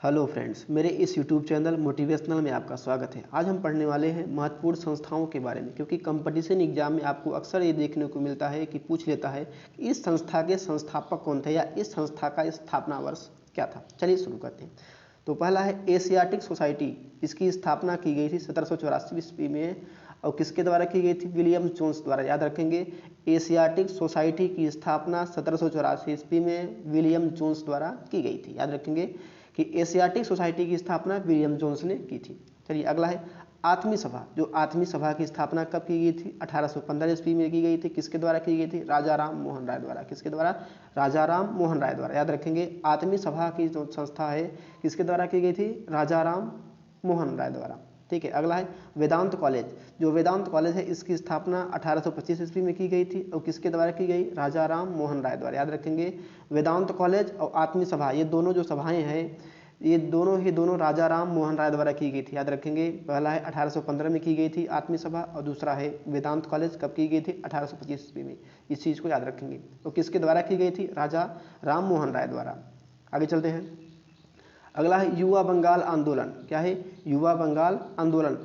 Hello friends, मेरे इस YouTube channel motivational में आपका स्वागत है। आज हम पढ़ने वाले हैं महत्वपूर्ण संस्थाओं के बारे में, क्योंकि कंपटीशन एग्जाम में आपको अक्सर ये देखने को मिलता है कि पूछ लेता है कि इस संस्था के संस्थापक कौन थे या इस संस्था का स्थापना वर्ष क्या था। चलिए शुरू करते हैं। तो पहला है एशियाटिक सोसाइटी। इसकी स्थापना की गई थी 1784 ईस्वी में और किसके द्वारा की गई थी? विलियम जोन्स द्वारा। याद रखेंगे, एशियाटिक सोसाइटी की स्थापना 1784 ईस्वी में विलियम जोन्स द्वारा की गई थी। याद रखेंगे कि एशियाटिक सोसाइटी की स्थापना विलियम जोन्स ने की थी। चलिए अगला है आत्मी सभा। जो आत्मी सभा की स्थापना कब की गई थी? 1815 ईस्वी में की गई थी। किसके द्वारा की गई थी? राजा राम मोहन राय द्वारा। किसके द्वारा? राजा राम मोहन राय द्वारा। याद रखेंगे, आत्मी सभा की जो संस्था है किसके द्वारा की गई थी? राजा राम मोहन राय द्वारा। ठीक है। अगला है वेदांत कॉलेज। जो वेदांत कॉलेज है इसकी स्थापना 1825 ईस्वी में की गई थी और किसके द्वारा की गई? राजा राम मोहन राय द्वारा। याद रखेंगे, वेदांत कॉलेज और आत्मी सभा ये दोनों जो सभाएं हैं ये दोनों राजा राम मोहन राय द्वारा की गई थी। याद रखेंगे, पहला है 1815 में की गई थी आत्मी सभा और दूसरा है वेदांत कॉलेज कब की गई थी? 1825 ईस्वी में। इस चीज़ को याद रखेंगे। तो किसके द्वारा की गई थी? राजा राम मोहन राय द्वारा। आगे चलते हैं। अगला है युवा बंगाल आंदोलन। क्या है? युवा बंगाल आंदोलन।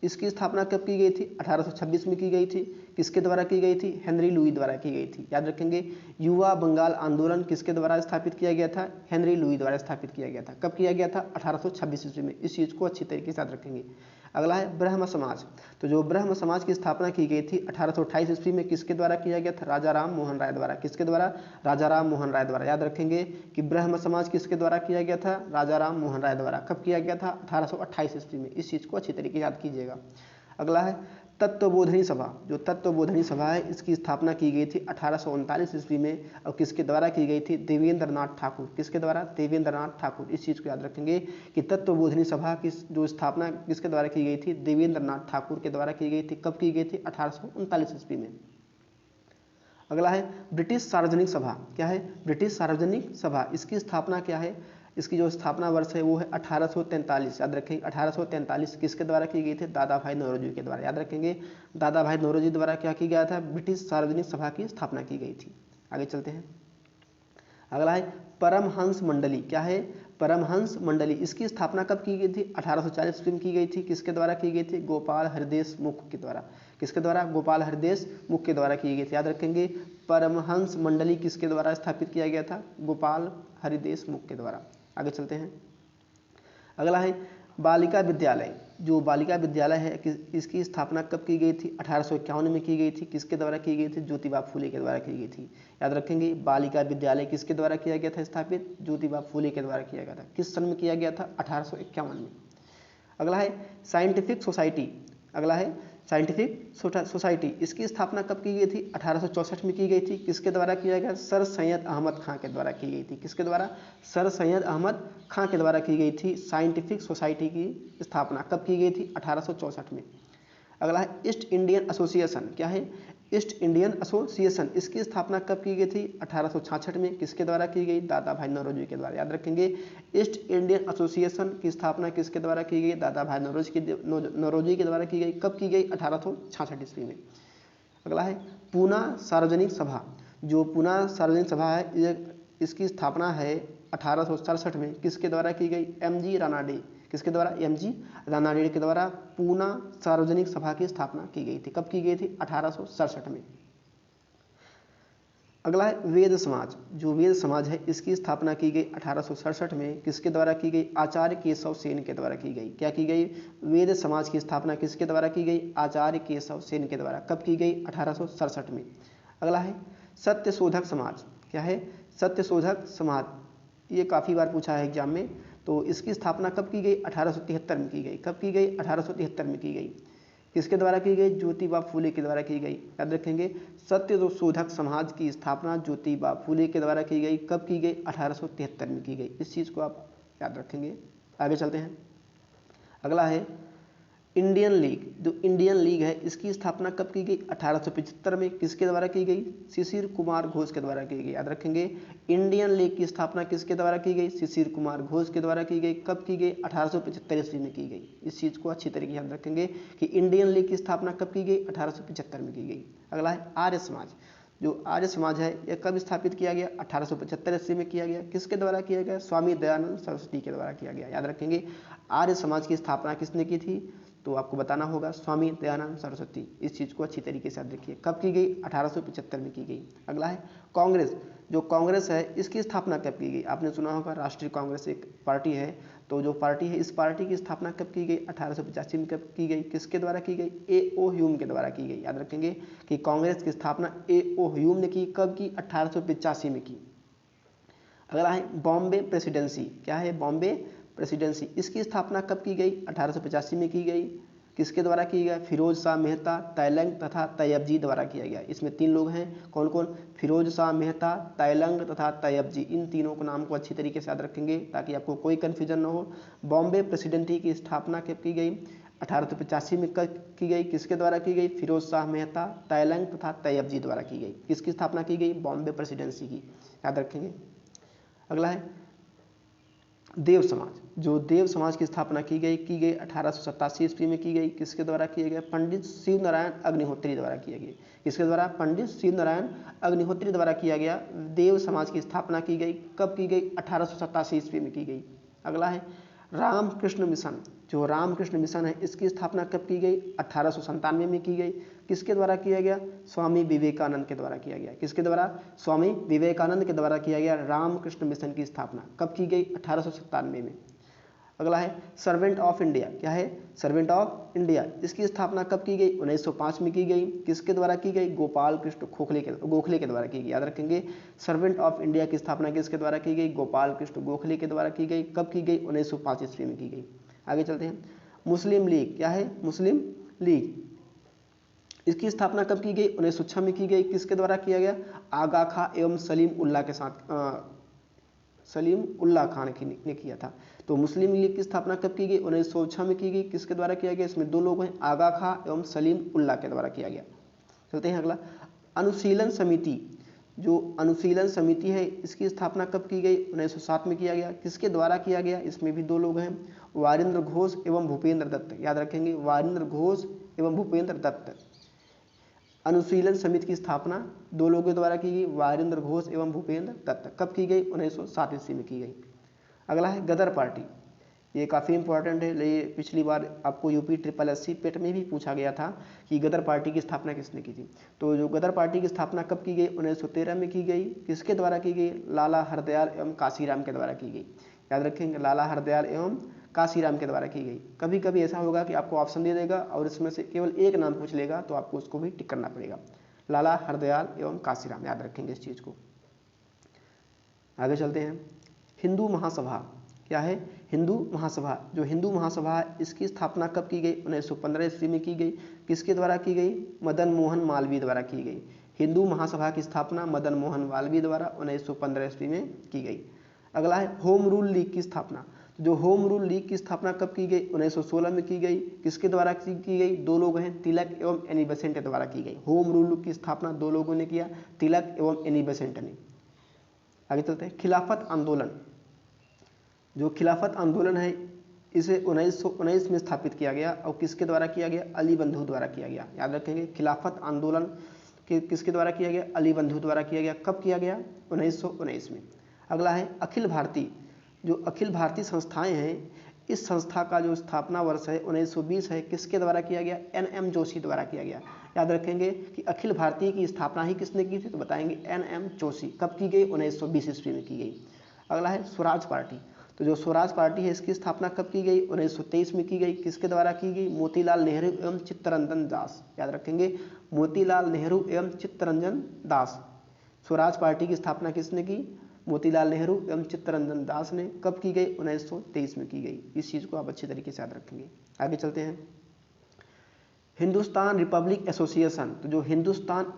इसकी स्थापना कब की गई थी? 1826 में की गई थी। किसके द्वारा की गई थी? हेनरी लुई द्वारा की गई थी। याद रखेंगे, युवा बंगाल आंदोलन किसके द्वारा स्थापित किया गया था? हेनरी लुई द्वारा स्थापित किया गया था। कब किया गया था? 1826 ईस्वी में। इस चीज़ को अच्छी तरीके से याद रखेंगे। अगला है ब्रह्म समाज। तो जो ब्रह्म समाज की स्थापना की गई थी 1828 ईस्वी में किसके द्वारा किया गया था? राजा राम मोहन राय द्वारा। किसके द्वारा? राजा राम मोहन राय द्वारा। याद रखेंगे कि ब्रह्म समाज किसके द्वारा किया गया था? राजा राम मोहन राय द्वारा। कब किया गया था? 1828 ईस्वी में। इस चीज़ को अच्छी तरीके से याद कीजिएगा। अगला है तत्वबोधनी सभा। जो तत्वबोधनी सभा है इसकी स्थापना की गई थी 1839 ईस्वी में और किसके द्वारा की गई थी? देवेंद्र नाथ ठाकुर। किसके द्वारा? देवेंद्र नाथ ठाकुर। इस चीज़ को याद रखेंगे कि तत्वबोधनी सभा की जो स्थापना किसके द्वारा की गई थी? देवेंद्र नाथ ठाकुर के द्वारा की गई थी। कब की गई थी? 1839 ईस्वी में। अगला है ब्रिटिश सार्वजनिक सभा। क्या है? ब्रिटिश सार्वजनिक सभा। इसकी स्थापना क्या है? इसकी जो स्थापना वर्ष है वो है 1843। याद रखेंगे, 1843 किसके द्वारा की गई थी? दादा भाई नौरोजी के द्वारा। याद रखेंगे, दादा भाई नौरोजी द्वारा क्या की गया था? ब्रिटिश सार्वजनिक सभा की स्थापना की गई थी। आगे चलते हैं। अगला है परमहंस मंडली। क्या है? परमहंस मंडली। इसकी स्थापना कब की गई थी? 1840 ईस्वी में की गई थी। किसके द्वारा की गई थी? गोपाल हरदेश मुख्य के द्वारा। किसके द्वारा? गोपाल हरदेश मुख्य के द्वारा की गई थी। याद रखेंगे, परमहंस मंडली किसके द्वारा स्थापित किया गया था? गोपाल हरिदेश मुख्य के द्वारा। आगे चलते हैं। अगला है बालिका विद्यालय। जो बालिका विद्यालय है इसकी स्थापना कब की गई थी? 1851 में की गई थी। किसके द्वारा की गई थी? ज्योतिबा फूले के द्वारा की गई थी। याद रखेंगे, बालिका विद्यालय किसके द्वारा किया गया था स्थापित? ज्योतिबा फूले के द्वारा किया गया था। किस सन में किया गया था? 1851 में। अगला है साइंटिफिक सोसाइटी। अगला है साइंटिफिक सोसाइटी। इसकी स्थापना कब की गई थी? 1864 में की गई थी। किसके द्वारा किया गया? सर सैयद अहमद खां के द्वारा की गई थी। किसके द्वारा? सर सैयद अहमद खां के द्वारा की गई थी। साइंटिफिक सोसाइटी की स्थापना कब की गई थी? 1864 में। अगला है ईस्ट इंडियन एसोसिएशन। क्या है? East Indian association. इसकी स्थापना कब की गई थी? 1866 में। किसके द्वारा की गई? दादा भाई नौरोजी के द्वारा। याद रखेंगे, ईस्ट इंडियन एसोसिएशन की स्थापना किसके द्वारा की गई? दादा भाई नौरोजी के द्वारा की गई। कब की गई? 1866 ईस्वी में। अगला है पूना सार्वजनिक सभा। जो पूना सार्वजनिक सभा है इसकी स्थापना है 1867 में। किसके द्वारा की गई? एम.जी. रानाडे। किसके द्वारा? एम.जी. रानाडे के द्वारा पूना सार्वजनिक सभा की स्थापना की गई थी। कब की गई थी? 1867 में। अगला है वेद समाज। जो वेद समाज है इसकी स्थापना की गई 1867 में। किसके द्वारा की गई? आचार्य केशव सेन के द्वारा की गई। क्या की गई? वेद समाज की स्थापना किसके द्वारा की गई? आचार्य केशव सेन के द्वारा। कब की गई? 1867 में। अगला है सत्यशोधक समाज। क्या है? सत्यशोधक समाज। ये काफ़ी बार पूछा है एग्जाम में। तो इसकी स्थापना कब की गई? 1873 में की गई। कब की गई? 1873 में की गई। किसके द्वारा की गई? ज्योतिबा फूले के द्वारा की गई। याद रखेंगे, सत्यशोधक समाज की स्थापना ज्योतिबा फूले के द्वारा की गई। कब की गई? 1873 में की गई। इस चीज़ को आप याद रखेंगे। आगे चलते हैं। अगला है इंडियन लीग। जो इंडियन लीग है इसकी स्थापना कब की गई? 1875 में। किसके द्वारा की गई? शिशिर कुमार घोष के द्वारा की गई। याद रखेंगे, इंडियन लीग की स्थापना किसके द्वारा की गई? शिशिर कुमार घोष के द्वारा की गई। कब की गई? 1875 ईस्वी में की गई। इस चीज़ को अच्छी तरीके से याद रखेंगे कि इंडियन लीग की स्थापना कब की गई? 1875 में की गई। अगला है आर्य समाज। जो आर्य समाज है यह कब स्थापित किया गया? 1875 ईस्वी में किया गया। किसके द्वारा किया गया? स्वामी दयानंद सरस्वती के द्वारा किया गया। याद रखेंगे आर्य समाज की स्थापना किसने की थी? तो आपको बताना होगा स्वामी दयानंद सरस्वती। इस चीज़ को अच्छी तरीके से याद रखिए। कब की गई? 1875 में की गई। अगला है कांग्रेस। जो कांग्रेस है इसकी स्थापना कब की गई? आपने सुना होगा राष्ट्रीय कांग्रेस एक पार्टी है, तो जो पार्टी है इस पार्टी की स्थापना कब की गई? 1885 में कब की गई? किसके द्वारा की गई? ए.ओ. ह्यूम के द्वारा की गई। याद रखेंगे कि कांग्रेस की स्थापना ए.ओ. ह्यूम ने की। कब की? 1885 में की। अगला है बॉम्बे प्रेसिडेंसी। क्या है? बॉम्बे प्रेसिडेंसी। इसकी स्थापना कब की गई? 1885 में की गई। किसके द्वारा की गया? फिरोज शाह मेहता, तैलंग तथा तैयबजी द्वारा किया गया। इसमें 3 लोग हैं, कौन कौन? फिरोज शाह मेहता, तैलंग तथा तैयबजी। इन तीनों के नाम को अच्छी तरीके से याद रखेंगे ताकि आपको कोई कन्फ्यूजन न हो। बॉम्बे प्रेसिडेंसी की स्थापना कब की गई? 1885 में की गई। किसके द्वारा की गई? फिरोज शाह मेहता, तैलंग तथा तैयबजी द्वारा की गई। किसकी स्थापना की गई? बॉम्बे प्रेसिडेंसी की। याद रखेंगे। अगला है देव समाज। जो देव समाज की स्थापना की गई 1887 ईस्वी में की गई। किसके द्वारा किया गया? पंडित शिव नारायण अग्निहोत्री द्वारा किया गया। किसके द्वारा? पंडित शिव नारायण अग्निहोत्री द्वारा किया गया। देव समाज की स्थापना की गई। कब की गई? 1887 ईस्वी में की गई। अगला है रामकृष्ण मिशन। जो रामकृष्ण मिशन है इसकी स्थापना कब की गई? 1897 में की गई। किसके द्वारा किया गया? स्वामी विवेकानंद के द्वारा किया गया। किसके द्वारा? स्वामी विवेकानंद के द्वारा किया गया रामकृष्ण मिशन की स्थापना। कब की गई? 1897 में। अगला है सर्वेंट ऑफ इंडिया। क्या है? Servant of India. इसकी स्थापना कब की गई? 1905 में की गई। किसके द्वारा की गई? गोपाल कृष्ण गोखले के द्वारा की गई। याद रखेंगे सर्वेंट ऑफ इंडिया की स्थापना किसके द्वारा की गई? गोपाल कृष्ण गोखले के द्वारा की गई। कब की गई? 1905 ईस्वी में की गई। आगे चलते हैं मुस्लिम लीग। क्या है? मुस्लिम लीग। इसकी स्थापना कब की गई? 1906 में की गई। किसके द्वारा किया गया? आगा खां एवं सलीम उल्लाह के साथ सलीम उल्लाह खान ने किया था। तो मुस्लिम लीग की स्थापना कब की गई? 1906 में की गई। किसके द्वारा किया गया? इसमें 2 लोग हैं, आगा खां एवं सलीम उल्लाह के द्वारा किया गया। चलते हैं अगला अनुशीलन समिति। जो अनुशीलन समिति है इसकी स्थापना कब की गई? 1907 में किया गया। किसके द्वारा किया गया? इसमें भी 2 लोग हैं, वारिंद्र घोष एवं भूपेंद्र दत्त। याद रखेंगे वारिंद्र घोष एवं भूपेंद्र दत्त। अनुशीलन समिति की स्थापना 2 लोगों द्वारा की गई, वारिंद्र घोष एवं भूपेंद्र दत्त। कब की गई? 1907 ईस्वी में की गई। अगला है गदर पार्टी। ये काफ़ी इंपॉर्टेंट है। ये पिछली बार आपको यूपी SSSC पेट में भी पूछा गया था कि गदर पार्टी की स्थापना किसने की थी। तो जो गदर पार्टी की स्थापना कब की गई? 1913 में की गई। किसके द्वारा की गई? लाला हरदयाल एवं काशीराम के द्वारा की गई। याद रखेंगे लाला हरदयाल एवं काशीराम के द्वारा की गई। कभी कभी ऐसा होगा कि आपको ऑप्शन दे देगा और इसमें से केवल एक नाम पूछ लेगा तो आपको उसको भी टिक करना पड़ेगा। लाला हरदयाल एवं काशीराम। याद रखेंगे इस चीज़ को। आगे चलते हैं हिंदू महासभा। क्या है? हिंदू महासभा। जो हिंदू महासभा है इसकी स्थापना कब की गई? 1915 ईस्वी में की गई। किसके द्वारा की गई? मदन मोहन मालवीय द्वारा की गई। हिंदू महासभा की स्थापना मदन मोहन मालवीय द्वारा 1915 ईस्वी में की गई। अगला है होम रूल लीग की स्थापना। जो होम रूल लीग की स्थापना कब की गई? 1916 में की गई। किसके द्वारा की गई? 2 लोग हैं, तिलक एवं एनी बेसेंट के द्वारा की गई। होम रूल की स्थापना 2 लोगों ने किया, तिलक एवं एनी बेसेंट ने। आगे चलते हैं खिलाफत आंदोलन। जो खिलाफत आंदोलन है इसे 1919 में स्थापित किया गया और किसके द्वारा किया गया? अली बंधु द्वारा किया गया। याद रखेंगे खिलाफत आंदोलन किसके द्वारा किया गया? अली बंधु द्वारा किया गया। कब किया गया? 1919 में। अगला है अखिल भारतीय। जो अखिल भारतीय संस्थाएं हैं इस संस्था का जो स्थापना वर्ष है 1920 है। किसके द्वारा किया गया? NM जोशी द्वारा किया गया। याद रखेंगे कि अखिल भारतीय की स्थापना ही किसने की थी? तो बताएंगे NM जोशी। कब की गई? 1920 ईस्वी में की गई। अगला है स्वराज पार्टी। तो जो स्वराज पार्टी है इसकी स्थापना कब की गई? 1923 में की गई। किसके द्वारा की गई? मोतीलाल नेहरू एवं चित्तरंजन दास। याद रखेंगे मोतीलाल नेहरू एवं चित्तरंजन दास। स्वराज पार्टी की स्थापना किसने की? मोतीलाल नेहरू एवं चित्तरंजन दास ने। कब की गई? 1923 में की गई। इस चीज़ को आप अच्छी तरीके से याद रखेंगे। आगे चलते हैं हिंदुस्तान रिपब्लिक एसोसिएशन। तो जो हिंदुस्तान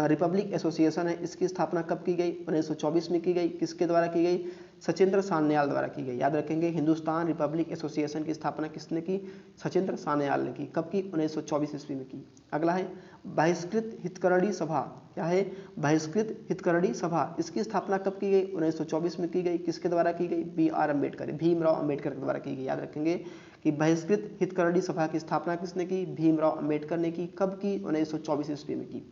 रिपब्लिक एसोसिएशन है इसकी स्थापना कब की गई? 1924 में की गई। किसके द्वारा की गई? सचिंद्र सान्याल द्वारा की गई। याद रखेंगे हिंदुस्तान रिपब्लिक एसोसिएशन की स्थापना किसने की? सचिंद्र सान्याल ने की। कब की? 1924 ईस्वी में की। अगला है बहिष्कृत हितकरणी सभा। क्या है? बहिष्कृत हितकरणी सभा। इसकी स्थापना कब की गई? 1924 में की गई। किसके द्वारा की गई? BR अम्बेडकर, भीमराव अम्बेडकर के द्वारा की गई। याद रखेंगे कि बहिष्कृत हितकरणी सभा की स्थापना किसने की? भीमराव अम्बेडकर ने की। कब की? 1924 ईस्वी में की।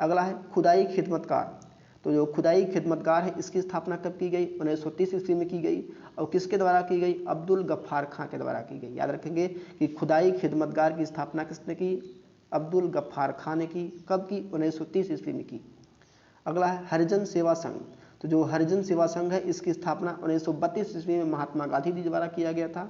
अगला है खुदाई खिदमतगार। तो जो खुदाई खिदमतगार है इसकी स्थापना कब की गई? 1930 ईस्वी में की गई। और किसके द्वारा की गई? अब्दुल गफ्फार खां के द्वारा की गई। याद रखेंगे कि खुदाई खिदमतगार की स्थापना किसने की? अब्दुल गफ्फार खां ने की। कब की? 1930 ईस्वी में की। अगला है हरिजन सेवा संघ। तो जो हरिजन सेवा संघ है इसकी स्थापना 1932 ईस्वी में महात्मा गांधी जी द्वारा किया गया था।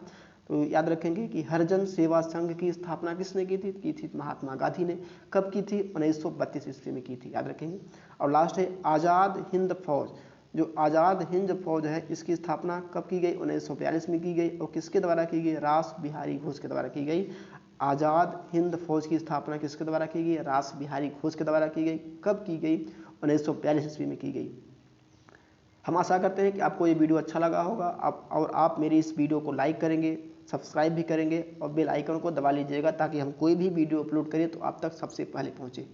तो याद रखेंगे कि हरिजन सेवा संघ की स्थापना किसने की थी महात्मा गांधी ने। कब की थी? 1932 ईस्वी में की थी, याद रखेंगे। और लास्ट है आज़ाद हिंद फौज। जो आज़ाद हिंद फौज है इसकी स्थापना कब की गई? 1942 में की गई। और किसके द्वारा की गई? रास बिहारी घोष के द्वारा की गई। आज़ाद हिंद फौज की स्थापना किसके द्वारा की गई? रास बिहारी घोष के द्वारा की गई। कब की गई? 1942 ईस्वी में की गई। हम आशा करते हैं कि आपको ये वीडियो अच्छा लगा होगा और आप मेरी इस वीडियो को लाइक करेंगे, सब्सक्राइब भी करेंगे और बेल आइकन को दबा लीजिएगा ताकि हम कोई भी वीडियो अपलोड करें तो आप तक सबसे पहले पहुँचे।